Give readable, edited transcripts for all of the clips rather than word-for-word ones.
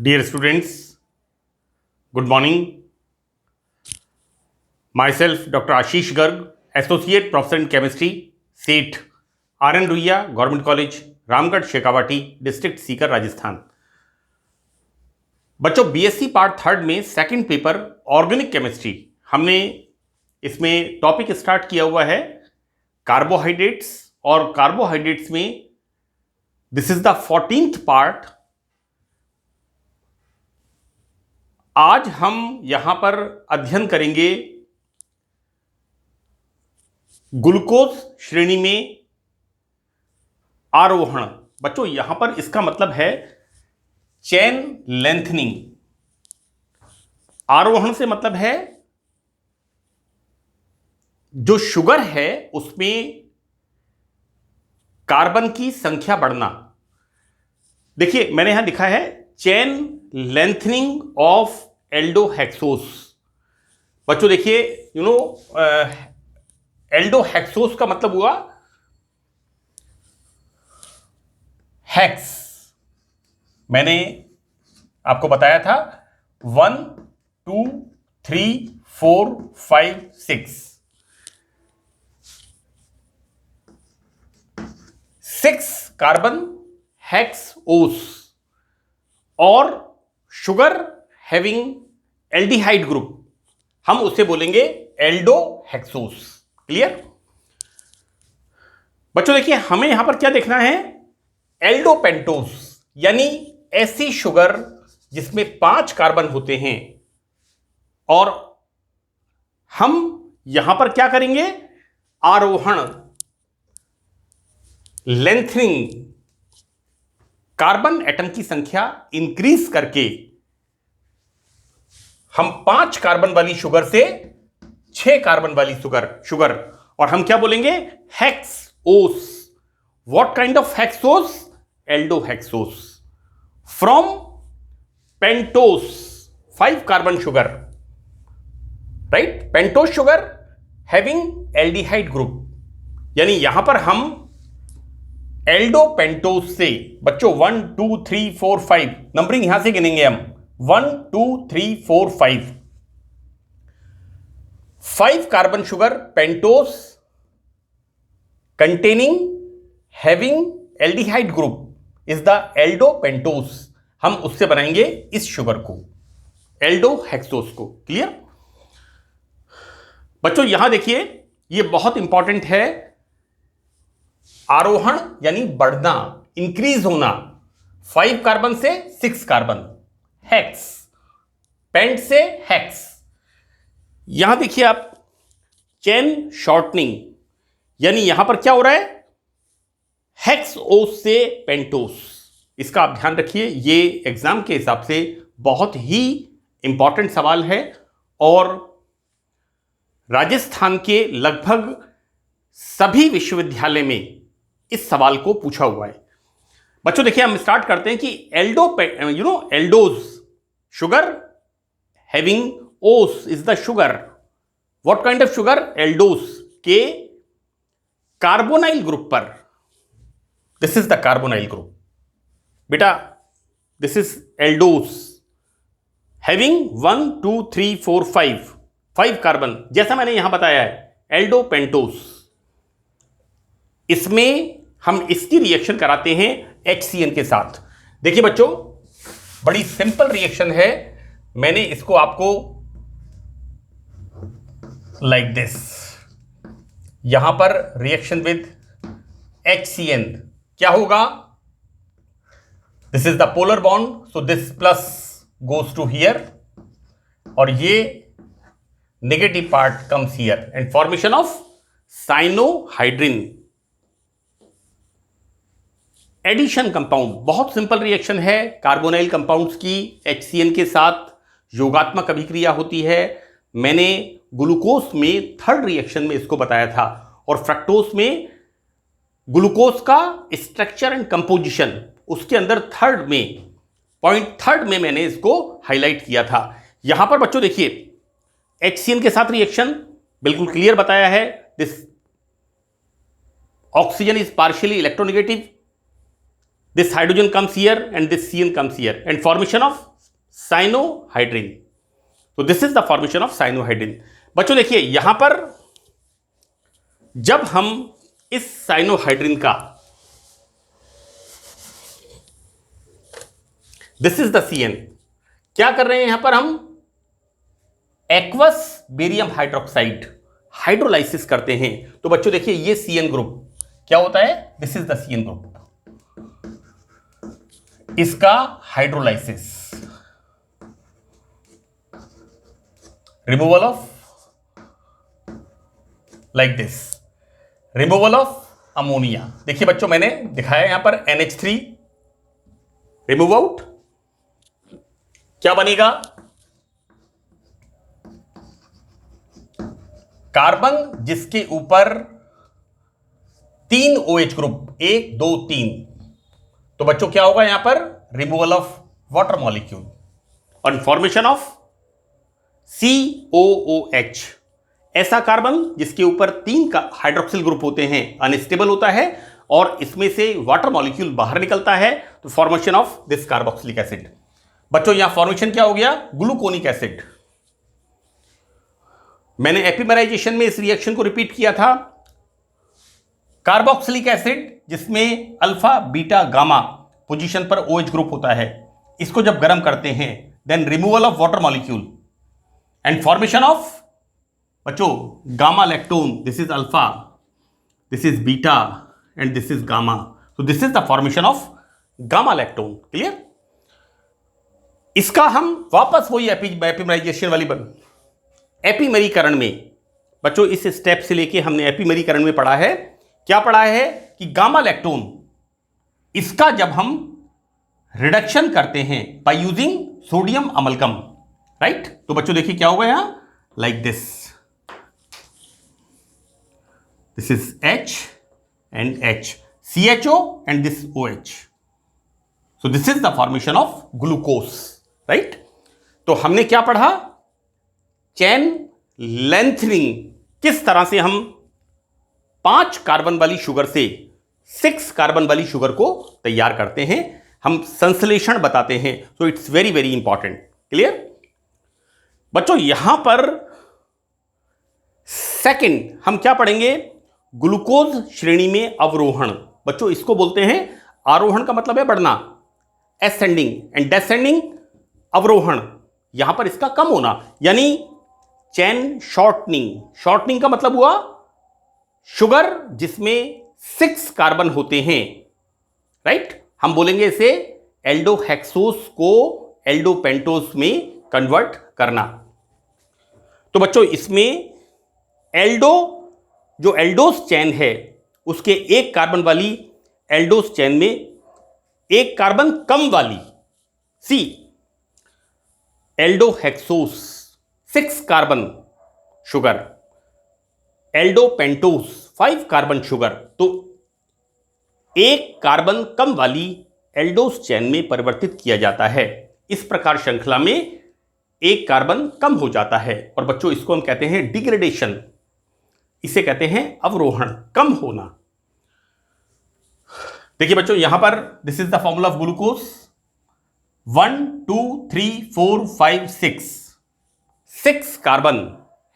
Dear students, good morning. Myself, Dr. Ashish Garg, Associate Professor in Chemistry, SEET, RN Ruia, Government College, Ramgarh Shekhawati, district Sikar, Rajasthan. बच्चों, BSc part third में second paper organic chemistry, हमने इसमें topic start किया हुआ है carbohydrates, और carbohydrates में this is the 14th part. आज हम यहां पर अध्ययन करेंगे ग्लूकोज श्रेणी में आरोहण। बच्चों, यहां पर इसका मतलब है चेन लेंथनिंग। आरोहण से मतलब है जो शुगर है उसमें कार्बन की संख्या बढ़ना। देखिए, मैंने यहां लिखा है चेन लेंथनिंग ऑफ एल्डोहेक्सोस। बच्चों देखिए, एल्डोहेक्सोस का मतलब हुआ हेक्स। मैंने आपको बताया था 1 2 3 4 5 6 कार्बन हेक्स ओस, और शुगर हैविंग एल्डिहाइड ग्रुप, हम उसे बोलेंगे एल्डोहेक्सोस। क्लियर? बच्चों देखिए, हमें यहां पर क्या देखना है, एल्डोपेंटोस, यानी ऐसी शुगर जिसमें 5 कार्बन होते हैं। और हम यहां पर क्या करेंगे, आरोहण, लेंथनिंग, कार्बन एटम की संख्या इंक्रीज करके हम 5 कार्बन वाली शुगर से 6 कार्बन वाली शुगर, और हम क्या बोलेंगे, hexose. What kind of hexose? Aldohexose. From pentose, 5 carbon sugar, right? Pentose sugar having aldehyde group, यानी यहां पर हम एल्डोपेंटोस से, बच्चों 1 2 3 4 5 नंबरिंग यहां से गिनेंगे हम, 1 2 3 4 5 carbon sugar pentose containing having aldehyde group is the एल्डोपेंटोस। हम उससे बनाएंगे इस शुगर को, एल्डोहेक्सोस को। क्लियर? बच्चों यहां देखिए, यह बहुत इंपॉर्टेंट है। आरोहण यानी बढ़ना, इंक्रीज होना, 5 कार्बन से 6 कार्बन, हेक्स, पेंट से हेक्स। यहां देखिए आप, चेन शॉर्टनिंग, यानी यहां पर क्या हो रहा है, हेक्स ओस से पेंटोस। इसका आप ध्यान रखिए, ये एग्जाम के हिसाब से बहुत ही इंपॉर्टेंट सवाल है, और राजस्थान के लगभग सभी विश्वविद्यालय में इस सवाल को पूछा हुआ है। बच्चों देखिए, हम स्टार्ट करते हैं कि aldose, sugar having ose is the sugar. What kind of sugar? Aldose के कार्बोनाइल ग्रुप पर, this is the carbonyl group बेटा, this is aldose having 1 2 3 4 5 carbon, जैसा मैंने यहां बताया है, एल्डोपेंटोस। इसमें हम इसकी रिएक्शन कराते हैं HCN के साथ। देखिए बच्चों, बड़ी सिंपल रिएक्शन है। मैंने इसको आपको लाइक दिस, यहां पर रिएक्शन विद HCN क्या होगा, this is the polar bond, so this plus goes to here, और ये negative part comes here, and formation of cyanohydrin, addition compound. बहुत सिंपल रिएक्शन है कार्बोनाइल कंपाउंड्स की HCN के साथ योगात्मक अभिक्रिया होती है। मैंने ग्लूकोज में थर्ड रिएक्शन में इसको बताया था, और फ्रक्टोज में ग्लूकोज का स्ट्रक्चर एंड कंपोजिशन, उसके अंदर पॉइंट थर्ड में मैंने इसको हाईलाइट किया था। यहां पर बच्चों देखिए, HCN के साथ रिएक्शन बिल्कुल क्लियर बताया है, this oxygen is partially electronegative, this hydrogen comes here and this CN comes here, and formation of cyanohydrin. तो this is the formation of cyanohydrin. बच्चों देखिए यहां पर जब हम इस साइनोहाइड्रिन का, दिस इज द CN, क्या कर रहे हैं यहां पर हम एक्वस बेरियम हाइड्रोक्साइड हाइड्रोलाइसिस करते हैं। तो बच्चों देखिए ये CN ग्रुप क्या होता है, this is the CN group, इसका hydrolysis, removal of like this, removal of ammonia. देखिए बच्चों मैंने दिखाया यहां पर NH3 रिमूव आउट, क्या बनेगा, कार्बन जिसके ऊपर 3 OH ग्रुप, 1 2 3, तो बच्चों क्या होगा यहां पर, रिमूवल ऑफ वाटर मॉलिक्यूल और फॉर्मेशन ऑफ COOH। ऐसा कार्बन जिसके ऊपर 3 का हाइड्रोक्सिल ग्रुप होते हैं अनस्टेबल होता है और इसमें से वाटर मॉलिक्यूल बाहर निकलता है, तो formation of this carboxylic acid. बच्चों यहां फॉर्मेशन क्या हो गया, ग्लूकोनिक एसिड। मैंने एपिमराइजेशन में इस रिएक्शन को रिपीट किया था। कार्बोक्सिलिक एसिड जिसमें अल्फा बीटा गामा पोजीशन पर OH ग्रुप होता है, इसको जब गर्म करते हैं then removal of water molecule and formation of बच्चों gamma lactone, this is alpha, this is beta and this is gamma, तो this is the formation of gamma lactone. Clear. इसका हम वापस वही एपिमराइजेशन वाली एपिमेरीकरण में, बच्चों इस स्टेप से लेके हमने एपिमेरीकरण में पढ़ा है, क्या पढ़ा है कि गामा लैक्टोन, इसका जब हम रिडक्शन करते हैं बाय यूजिंग सोडियम अमलकम, राइट, तो बच्चों देखिए क्या होगा यहां, like this, this is H and H, CHO and this OH, so this is the formation of glucose, right. तो हमने क्या पढ़ा, चेन लेंथनिंग, किस तरह से हम 5 कार्बन वाली शुगर से 6 कार्बन वाली शुगर को तैयार करते हैं, हम संश्लेषण बताते हैं। So it's very very important. Clear बच्चों। यहां पर सेकंड हम क्या पढ़ेंगे, ग्लूकोज श्रेणी में अवरोहण। बच्चों इसको बोलते हैं, आरोहण का मतलब है बढ़ना, एसेंडिंग, एंड डिसेंडिंग अवरोहण, यहां पर इसका कम होना, यानी चेन शॉर्टनिंग। शॉर्टनिंग का मतलब हुआ शुगर जिसमें 6 कार्बन होते हैं, राइट, हम बोलेंगे इसे एल्डोहेक्सोस को एल्डोपेंटोस में कन्वर्ट करना। तो बच्चों इसमें एल्डो, जो एल्डोस चेन है, उसके 1 कार्बन वाली एल्डोस चेन में 1 कार्बन कम वाली सी एल्डोहेक्सोस 6 कार्बन शुगर, एल्डोपेंटोस 5 कार्बन शुगर, तो 1 कार्बन कम वाली एल्डोस चेन में परिवर्तित किया जाता है। इस प्रकार श्रृंखला में 1 कार्बन कम हो जाता है और बच्चों इसको हम कहते हैं डिग्रेडेशन, इसे कहते हैं अवरोहण, कम होना। देखिए बच्चों यहां पर this is the formula of glucose, 1 2 3 4 5 6 carbon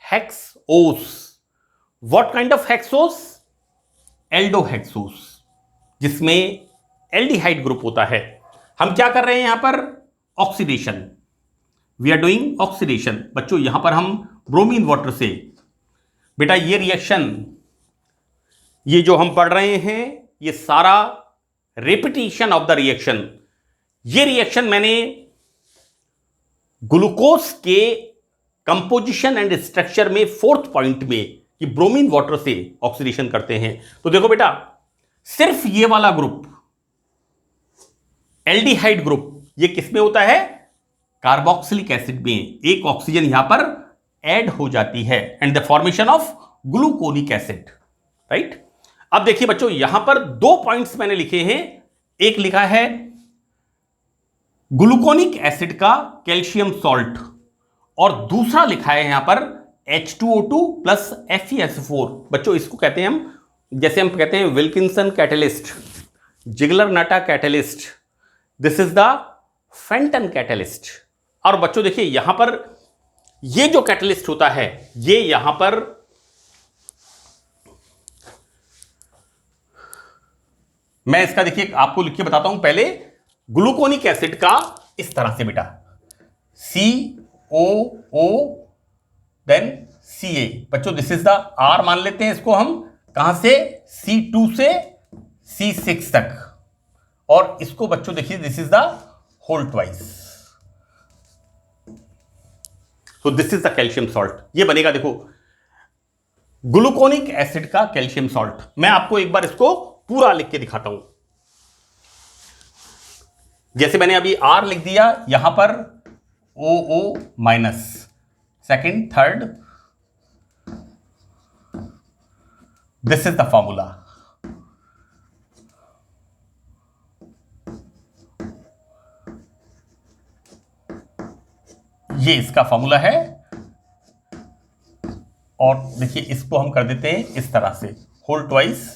hexose. What kind of hexose, aldohexose, जिसमें एल्डिहाइड ग्रुप होता है। हम क्या कर रहे हैं यहां पर, oxidation, we are doing oxidation. बच्चों यहां पर हम ब्रोमीन वाटर से, बेटा ये रिएक्शन, ये जो हम पढ़ रहे हैं ये सारा रिपीटिशन ऑफ द रिएक्शन, ये रिएक्शन मैंने ग्लूकोज के कंपोजिशन एंड स्ट्रक्चर में 4th पॉइंट में कि ब्रोमीन वाटर से ऑक्सीडेशन करते हैं। तो देखो बेटा, सिर्फ ये वाला ग्रुप एल्डिहाइड ग्रुप, ये किसमें होता है, कार्बोक्सिलिक एसिड में। एक ऑक्सीजन यहां पर ऐड हो जाती है and the formation of gluconic acid, right. अब देखिए बच्चों यहां पर 2 पॉइंट्स मैंने लिखे हैं, एक लिखा है ग्लूकोनिक एसिड का कैल्शियम सॉल्ट और दूसरा लिखा है यहां पर H2O2 प्लस FeSO4। बच्चों इसको कहते हैं हम, जैसे हम कहते हैं Wilkinson catalyst, Ziggler NATA catalyst, this is the Fenton catalyst. और बच्चों देखिए यहां पर ये जो कैटलिस्ट होता है, ये यहां पर मैं इसका देखिए आपको लिख के बताता हूं। पहले ग्लूकोनिक एसिड का इस तरह से बेटा COO देन Ca। बच्चों दिस इज द R मान लेते हैं इसको हम, कहां से, C2 से C6 तक, और इसको बच्चों देखिए this is the whole twice. तो this is the calcium salt. ये बनेगा देखो ग्लूकोनिक एसिड का कैल्शियम सॉल्ट। मैं आपको एक बार इसको पूरा लिख के दिखाता हूं। जैसे मैंने अभी R लिख दिया, यहां पर OO minus, second, third, this is the formula. ये इसका फॉर्मूला है, और देखिए इसको हम कर देते हैं इस तरह से, whole twice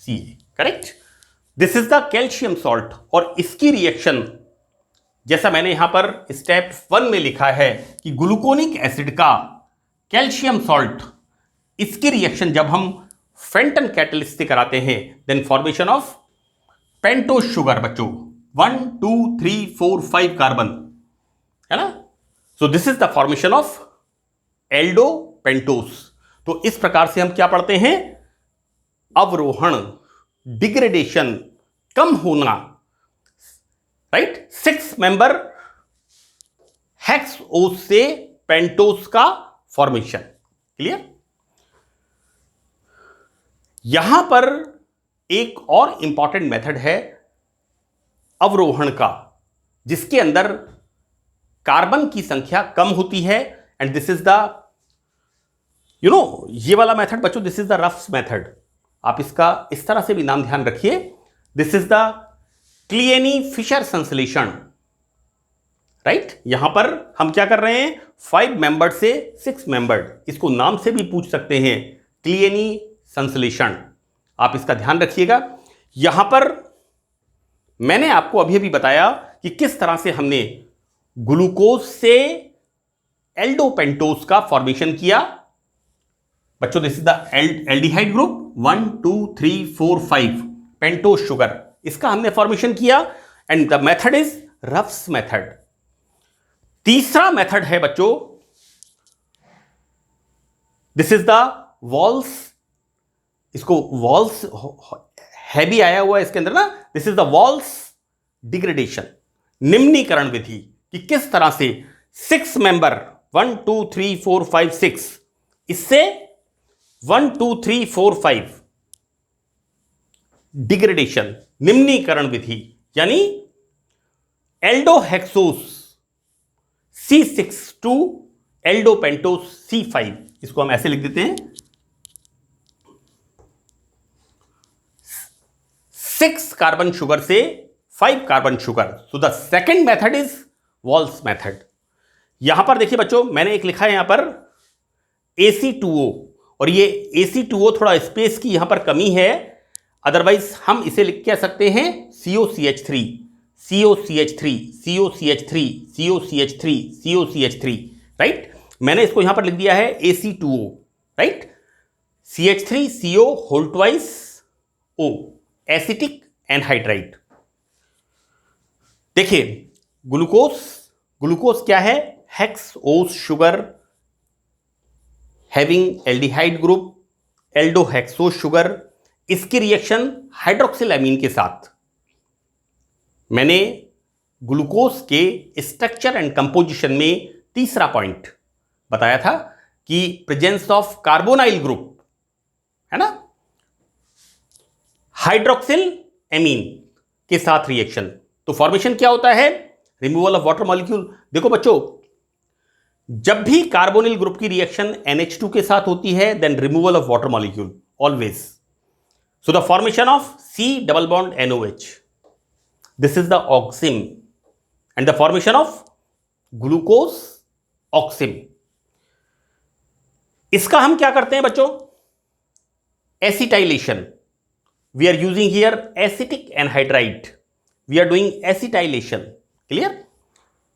Ca, correct. This is the calcium salt. और इसकी रिएक्शन जैसा मैंने यहां पर स्टेप 1 में लिखा है कि ग्लूकोनिक एसिड का कैल्शियम सॉल्ट, इसकी रिएक्शन जब हम फेंटन कैटलिस्ट से कराते हैं, then formation of pentose sugar बच्चों, 1 2 3 4 5 कार्बन, है ना। So this is the formation of aldopentose. तो इस प्रकार से हम क्या पढ़ते हैं, अवरोहण, डिग्रेडेशन, कम होना, राइट। 6 मेंबर हेक्सोस से पेंटोस का फॉर्मेशन, क्लियर। यहां पर एक और इंपॉर्टेंट मेथड है अवरोहण का, जिसके अंदर कार्बन की संख्या कम होती है, एंड दिस इज द ये वाला मेथड बच्चों, this is the ruffs method. आप इसका इस तरह से भी नाम ध्यान रखिए, दिस इज द क्लियनी-फिशर संश्लेषण, राइट। यहां पर हम क्या कर रहे हैं, 5 मेंबर्ड से 6 मेंबर्ड, इसको नाम से भी पूछ सकते हैं, क्लियनी संश्लेषण। आप इसका ध्यान रखिएगा। यहां पर मैंने आपको अभी अभी बताया कि किस तरह से हमने ग्लूकोज से एल्डोपेंटोस का फॉर्मेशन किया बच्चों। This is the aldehyde group, 1 2 3 4 5 pentose sugar, इसका हमने फॉर्मेशन किया, and the method is ruffs method. तीसरा मेथड है बच्चों, दिस इज द वॉल्स, इसको वॉल्स हैवी आया हुआ है इसके अंदर ना, this is the walls degradation, निम्नीकरण विधि, कि किस तरह से 6 मेंबर 1 2 3 4 5 6, इससे 1 2 3 4 5 डिग्रेडेशन, निम्नीकरण विधि, यानी एल्डोहेक्सोस C6 टू एल्डोपेंटोस C5, इसको हम ऐसे लिख देते हैं, 6 कार्बन शुगर से 5 carbon sugar. So the second method is walls method. यहां पर देखिए बच्चों, मैंने एक लिखा है यहां पर AC2O, और ये AC2O थोड़ा स्पेस की यहां पर कमी है, अदरवाइज हम इसे लिख कह सकते हैं COCH3, COCH3, COCH3, COCH3, COCH3, right. मैंने इसको यहां पर लिख दिया है AC2O, right. CH3CO whole twice O, acetic anhydride. देखिए ग्लूकोज क्या है, hexose sugar having aldehyde group, aldohexose sugar, इसकी रिएक्शन हाइड्रोक्सिल एमीन के साथ। मैंने ग्लूकोज के स्ट्रक्चर एंड कंपोजिशन में तीसरा पॉइंट बताया था कि प्रेजेंस ऑफ कार्बोनाइल ग्रुप, है ना, हाइड्रोक्सिल एमीन के साथ रिएक्शन। तो फॉर्मेशन क्या होता है, रिमूवल ऑफ वाटर मॉलिक्यूल। देखो बच्चों, जब भी कार्बोनिल ग्रुप की रिएक्शन NH2 के साथ होती है, then removal of water molecule always. So the formation of C double bond NOH, this is the oxime, and the formation of glucose oxime. इसका हम क्या करते हैं बच्चों, acetylation. We are using here acetic anhydride, we are doing acetylation, clear.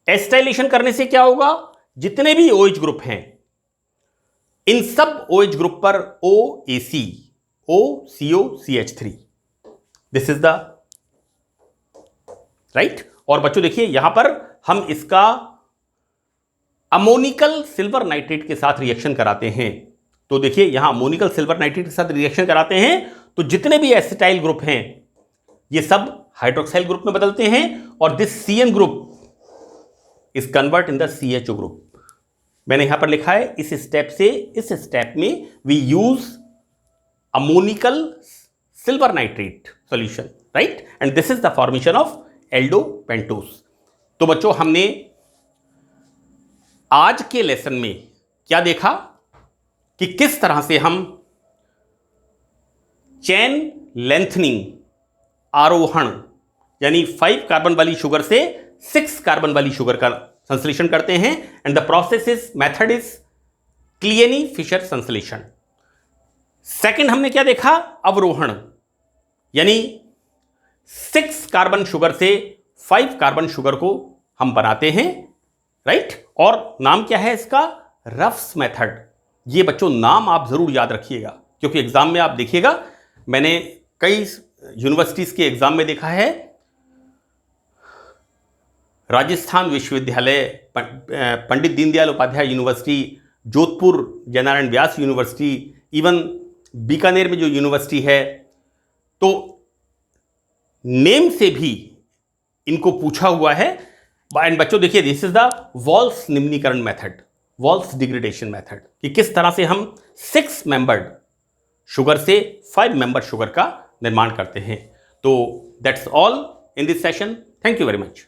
Acetylation करने से क्या होगा, जितने भी OH ग्रुप हैं इन सब OH ग्रुप पर OAC OCOCH3 this is the right. और बच्चों देखिए यहां पर हम इसका अमोनिकल सिल्वर नाइट्रेट के साथ रिएक्शन कराते हैं। तो देखिए यहां अमोनिकल सिल्वर नाइट्रेट के साथ रिएक्शन कराते हैं तो जितने भी एसिटाइल ग्रुप हैं ये सब हाइड्रोक्साइल ग्रुप में बदलते हैं और this CN group is convert in the CHO group. मैंने यहां पर लिखा है इस स्टेप से इस स्टेप में we use ammoniacal silver nitrate solution, right, and this is the formation of aldopentose. तो बच्चों हमने आज के लेसन में क्या देखा कि किस तरह से हम चेन लेंथनिंग आरोहण यानी 5 कार्बन वाली शुगर से 6 कार्बन वाली शुगर का संश्लेषण करते हैं and the process is method is Kiliani Fischer संश्लेषण। सेकंड हमने क्या देखा, अवरोहण यानी 6 कार्बन शुगर से 5 कार्बन शुगर को हम बनाते हैं, राइट, और नाम क्या है इसका, रफ्स मेथड। ये बच्चों नाम आप जरूर याद रखिएगा क्योंकि एग्जाम में आप देखिएगा, मैंने कई यूनिवर्सिटीज के एग्जाम में देखा है, राजस्थान विश्वविद्यालय, पंडित दीनदयाल उपाध्याय यूनिवर्सिटी, जोधपुर जयनारायण व्यास यूनिवर्सिटी, इवन बीकानेर में जो यूनिवर्सिटी है, तो नेम से भी इनको पूछा हुआ है। एंड बच्चों देखिए दिस इज द वॉल्स निम्नीकरण मेथड, वॉल्स डिग्रेडेशन मेथड, कि किस तरह से हम 6 मेंबर्ड शुगर से 5 मेंबर शुगर का निर्माण करते हैं। तो that's all in this session. Thank you very much.